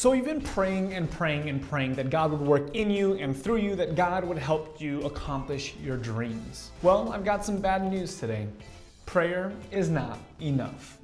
So you've been praying and praying and praying that God would work in you and through you, that God would help you accomplish your dreams. Well, I've got some bad news today. Prayer is not enough.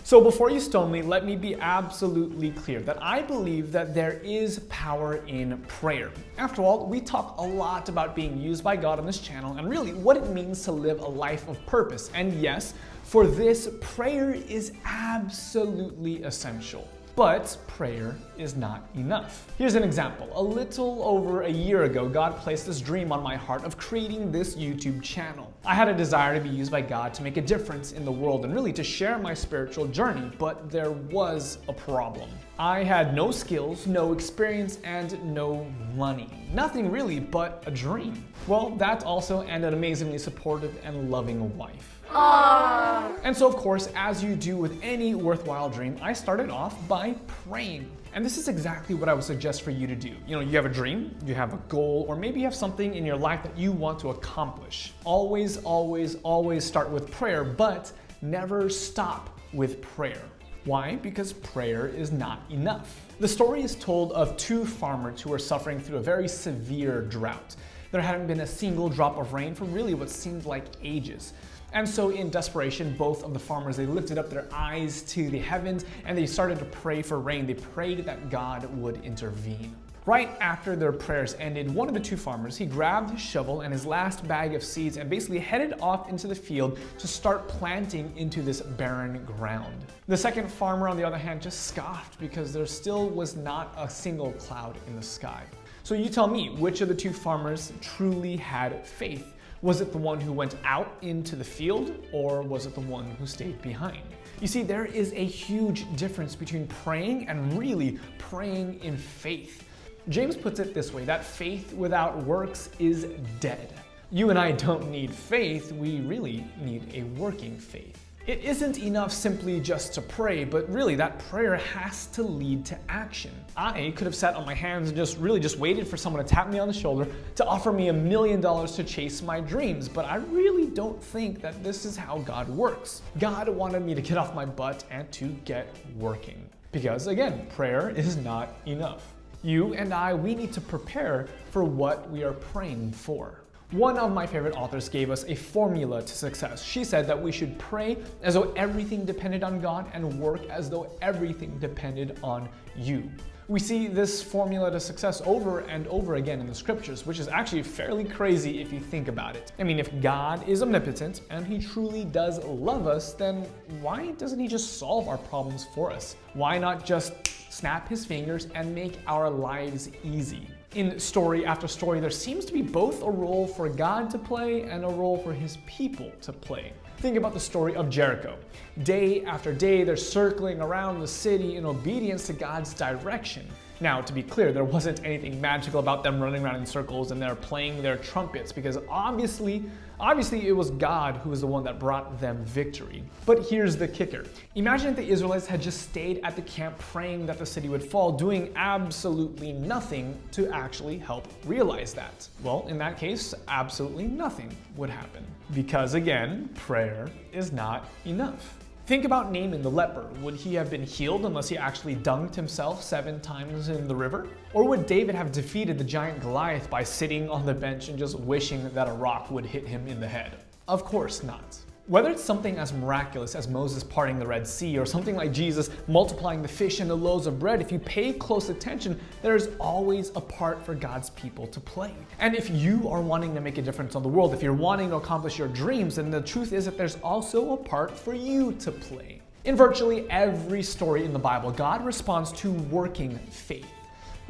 So before you stone me, let me be absolutely clear that I believe that there is power in prayer. After all, we talk a lot about being used by God on this channel and really what it means to live a life of purpose. And yes, for this, prayer is absolutely essential. But prayer is not enough. Here's an example. A little over a year ago, God placed this dream on my heart of creating this YouTube channel. I had a desire to be used by God to make a difference in the world and really to share my spiritual journey, but there was a problem. I had no skills, no experience, and no money. Nothing really but a dream. Well, that also and an amazingly supportive and loving wife. Aww. And so of course, as you do with any worthwhile dream, I started off by praying. And this is exactly what I would suggest for you to do. You have a dream, you have a goal, or maybe you have something in your life that you want to accomplish. Always, always, always start with prayer, but never stop with prayer. Why? Because prayer is not enough. The story is told of two farmers who were suffering through a very severe drought. There hadn't been a single drop of rain for really what seemed like ages. And so in desperation, both of the farmers, they lifted up their eyes to the heavens and they started to pray for rain. They prayed that God would intervene. Right after their prayers ended, one of the two farmers, he grabbed his shovel and his last bag of seeds and basically headed off into the field to start planting into this barren ground. The second farmer, on the other hand, just scoffed because there still was not a single cloud in the sky. So you tell me, which of the two farmers truly had faith? Was it the one who went out into the field, or was it the one who stayed behind? You see, there is a huge difference between praying and really praying in faith. James puts it this way, that faith without works is dead. You and I don't need faith, we really need a working faith. It isn't enough simply just to pray, but really that prayer has to lead to action. I could have sat on my hands and just waited for someone to tap me on the shoulder to offer me $1 million to chase my dreams, but I really don't think that this is how God works. God wanted me to get off my butt and to get working. Because again, prayer is not enough. You and I, we need to prepare for what we are praying for. One of my favorite authors gave us a formula to success. She said that we should pray as though everything depended on God and work as though everything depended on you. We see this formula to success over and over again in the scriptures, which is actually fairly crazy if you think about it. I mean, if God is omnipotent and he truly does love us, then why doesn't he just solve our problems for us? Why not just snap his fingers and make our lives easy? In story after story, there seems to be both a role for God to play and a role for his people to play. Think about the story of Jericho. Day after day, they're circling around the city in obedience to God's direction. Now, to be clear, there wasn't anything magical about them running around in circles and they're playing their trumpets, because obviously it was God who was the one that brought them victory. But here's the kicker. Imagine if the Israelites had just stayed at the camp praying that the city would fall, doing absolutely nothing to actually help realize that. Well, in that case, absolutely nothing would happen. Because again, prayer is not enough. Think about Naaman the leper. Would he have been healed unless he actually dunked himself 7 times in the river? Or would David have defeated the giant Goliath by sitting on the bench and just wishing that a rock would hit him in the head? Of course not. Whether it's something as miraculous as Moses parting the Red Sea or something like Jesus multiplying the fish and the loaves of bread, if you pay close attention, there is always a part for God's people to play. And if you are wanting to make a difference on the world, if you're wanting to accomplish your dreams, then the truth is that there's also a part for you to play. In virtually every story in the Bible, God responds to working faith.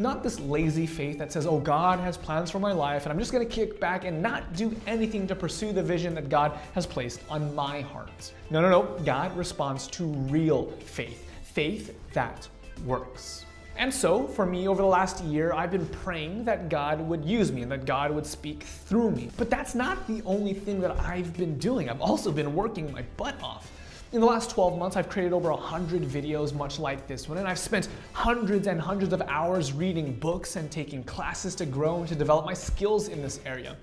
Not this lazy faith that says, oh, God has plans for my life and I'm just gonna kick back and not do anything to pursue the vision that God has placed on my heart. No. God responds to real faith. Faith that works. And so, for me, over the last year, I've been praying that God would use me and that God would speak through me. But that's not the only thing that I've been doing. I've also been working my butt off. In the last 12 months, I've created over 100 videos much like this one, and I've spent hundreds and hundreds of hours reading books and taking classes to grow and to develop my skills in this area.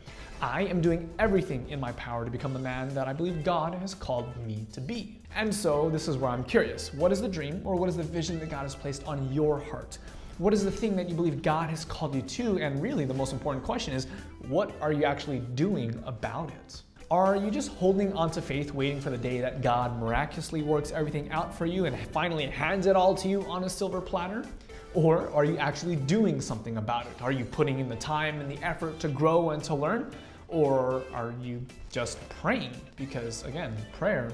I am doing everything in my power to become the man that I believe God has called me to be. And so this is where I'm curious. What is the dream, or what is the vision that God has placed on your heart? What is the thing that you believe God has called you to? And really the most important question is, what are you actually doing about it? Are you just holding on to faith, waiting for the day that God miraculously works everything out for you and finally hands it all to you on a silver platter? Or are you actually doing something about it? Are you putting in the time and the effort to grow and to learn? Or are you just praying? Because again, prayer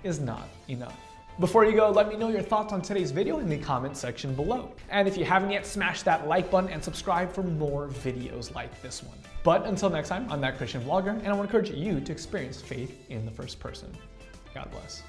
is not enough. Before you go, let me know your thoughts on today's video in the comment section below. And if you haven't yet, smash that like button and subscribe for more videos like this one. But until next time, I'm That Christian Vlogger, and I want to encourage you to experience faith in the first person. God bless.